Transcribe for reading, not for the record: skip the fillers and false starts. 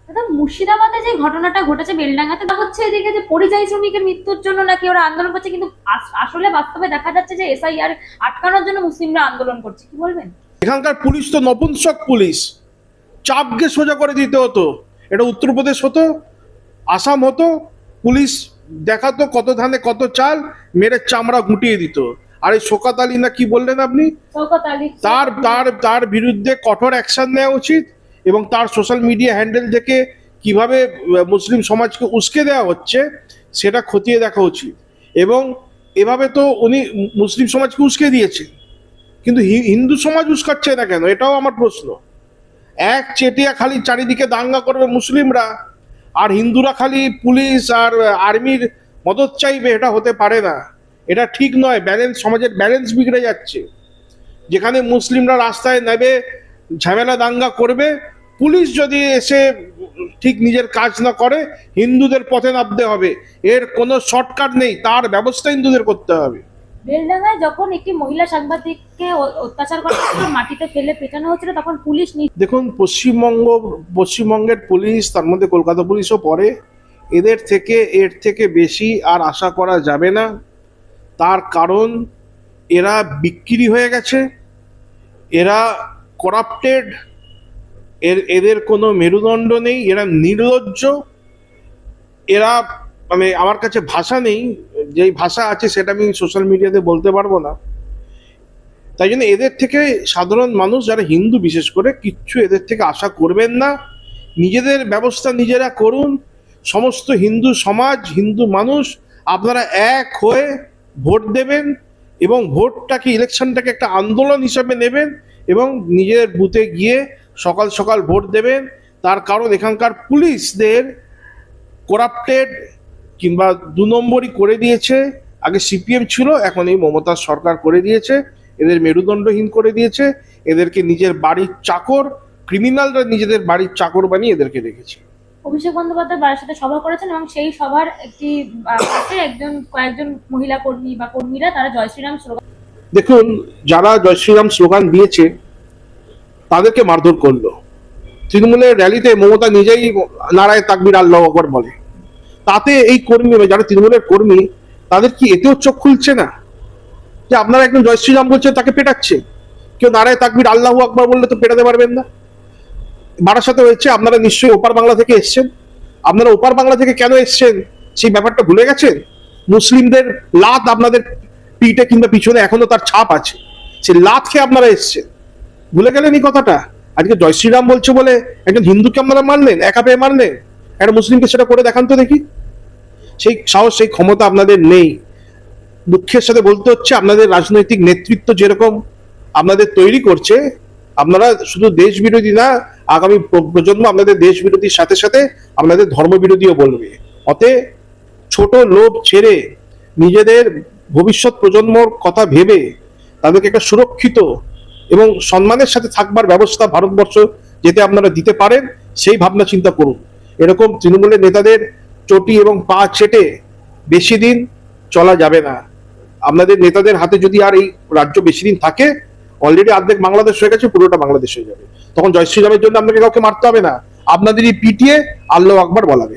দাদা, মুর্শিদাবাদে যে ঘটনাটা ঘটেছে বেলডাঙ্গাতে, তা হচ্ছে এদিকে যে পরিযায়ী শ্রমিকের মৃত্যুর জন্য নাকি ওরা আন্দোলন করছে, কিন্তু আসলে বাস্তবে দেখা যাচ্ছে যে এসআইআর আটকানোর জন্য মুসলিমরা আন্দোলন করছে। কি বলবেন? এখানকার পুলিশ তো নপুংসক পুলিশ, চাপকে সোজা করে দিতে হতো। এটা উত্তরপ্রদেশ হতো, আসাম হতো, পুলিশ দেখাতো কত ধানে কত চাল, মেরে চামড়া গুটিয়ে দিত। আর এই শওকত আলী না কি বললেন আপনি, শওকত আলী, তার তার তার বিরুদ্ধে কঠোর অ্যাকশন নেওয়া উচিত, এবং তার সোশ্যাল মিডিয়া হ্যান্ডেল থেকে কিভাবে মুসলিম সমাজকে উস্কে দেওয়া হচ্ছে সেটা খতিয়ে দেখা উচিত। এবং এভাবে তো উনি মুসলিম সমাজকে উস্কে দিয়েছে, কিন্তু হিন্দু সমাজ উস্কাচ্ছে না কেন, এটাও আমার প্রশ্ন। এক চেটিয়া খালি চারিদিকে দাঙ্গা করবে মুসলিমরা, আর হিন্দুরা খালি পুলিশ আর আর্মির মদত চাইবে, এটা হতে পারে না। এটা ঠিক নয়। ব্যালেন্স, সমাজের ব্যালেন্স বিগড়ে যাচ্ছে। যেখানে মুসলিমরা রাস্তায় নেবে, ঝামেলা দাঙ্গা করবে, পুলিশ যদি এসে ঠিক নিজের কাজ না করে, হিন্দুদের পথে নামতে হবে। এর কোনো শর্টকাট নেই, তার ব্যবস্থা হিন্দুদের করতে হবে। বেলডাঙ্গায় যখন একটি মহিলা সাংবাদিককে অত্যাচার করা হচ্ছিল, মাটিতে ফেলে পেটানো হচ্ছিল, তখন পুলিশ দেখুন, পশ্চিমবঙ্গের পুলিশ, তার মধ্যে কলকাতা পুলিশও পড়ে, এর থেকে বেশি আর আশা করা যাবে না। তার কারণ এরা বিক্রি হয়ে গেছে, এরা করাপ্টেড, এদের কোনো মেরুদণ্ড নেই, এরা নির্লজ্জ, এরা মানে আমার কাছে ভাষা নেই, যেই ভাষা আছে সেটা আমি সোশ্যাল মিডিয়াতে বলতে পারবো না। তাই জন্য এদের থেকে সাধারণ মানুষ, যারা হিন্দু বিশেষ করে, কিচ্ছু এদের থেকে আশা করবেন না। নিজেদের ব্যবস্থা নিজেরা করুন। সমস্ত হিন্দু সমাজ, হিন্দু মানুষ আপনারা এক হয়ে ভোট দেবেন, এবং ভোটটাকে, ইলেকশনটাকে একটা আন্দোলন হিসাবে নেবেন, এবং নিজের বুথে গিয়ে সকাল সকাল ভোট দেবেন। তার কারণ এখানকার পুলিশদের করাপ্টেড, কিংবা দু নম্বরই করে দিয়েছে। আগে সিপিএম ছিল, এখন এই মমতার সরকার করে দিয়েছে। এদের মেরুদণ্ডহীন করে দিয়েছে, এদেরকে নিজের বাড়ির চাকর, ক্রিমিনালরা নিজেদের বাড়ির চাকর বানিয়ে এদেরকে রেখেছে। অভিষেক বন্দ্যোপাধ্যায় বাড়ির সাথে সভা করেছেন, এবং সেই সভার একটি পাশে কয়েকজন মহিলা কর্মী বা কর্মীরা তারা জয় শ্রীরাম স্লোগান। দেখুন, যারা জয় শ্রীরাম স্লোগান দিয়েছে তাদেরকে মারধর করলো। তৃণমূলের র্যালিতে মমতা নিজেই নারায় তাকবীর আল্লাহু আকবার বলে। তাতে এই কর্মী, যারা তৃণমূলের কর্মী, তাদের কি এতেও চোখ খুলছে না যে আপনারা একজন জয় শ্রীরাম বলছেন, তাকে পেটাচ্ছে? কেউ নারায় তাকবীর আল্লাহু আকবার বললে তো পেটাতে পারবেন না। বারাসাতে হয়েছে, আপনারা নিশ্চয়ই ওপার বাংলা থেকে এসছেন। আপনারা ওপার বাংলা থেকে কেন এসছেন সেই ব্যাপারটা ভুলে গেছেন? মুসলিমদের লাত আপনাদের পিঠে কিংবা পিছনে এখনো তার ছাপ আছে, সেই লাত খেয়ে আপনারা এসছেন। ভুলে গেলেন এই কথাটা? আজকে জয় শ্রীরাম বলছে বলে একজন হিন্দুকে আপনারা মারলেন, একা পেয়ে মারলেন, একটা মুসলিমকে সেটা করে দেখান তো দেখি। সেই সাহস, সেই ক্ষমতা আপনাদের নেই। দুঃখের সাথে বলতে হচ্ছে, আপনাদের রাজনৈতিক নেতৃত্ব যেরকম আপনাদের তৈরি করছে, আপনারা শুধু দেশ বিরোধী না, আগামী প্রজন্ম আপনাদের দেশ বিরোধীর সাথে সাথে আপনাদের ধর্মবিরোধীও বলবে। অতএব ছোট লোভ ছেড়ে নিজেদের ভবিষ্যৎ প্রজন্মর কথা ভেবে তাদেরকে একটা সুরক্ষিত এবং সম্মানের সাথে থাকবার ব্যবস্থা ভারতবর্ষ যেতে আপনারা দিতে পারেন, সেই ভাবনা চিন্তা করুন। এরকম তৃণমূলের নেতাদের চটি এবং পা চেটে বেশি দিন চলা যাবে না। আপনাদের নেতাদের হাতে যদি আর এই রাজ্য বেশি দিন থাকে, অলরেডি অর্ধেক বাংলাদেশ হয়ে গেছে, পুরোটা বাংলাদেশ হয়ে যাবে। তখন জয় শ্রীরামের জন্য আপনাকে কাউকে মারতে হবে না, আপনাদেরই পিটিয়ে আল্লাহু আকবার বলাবে।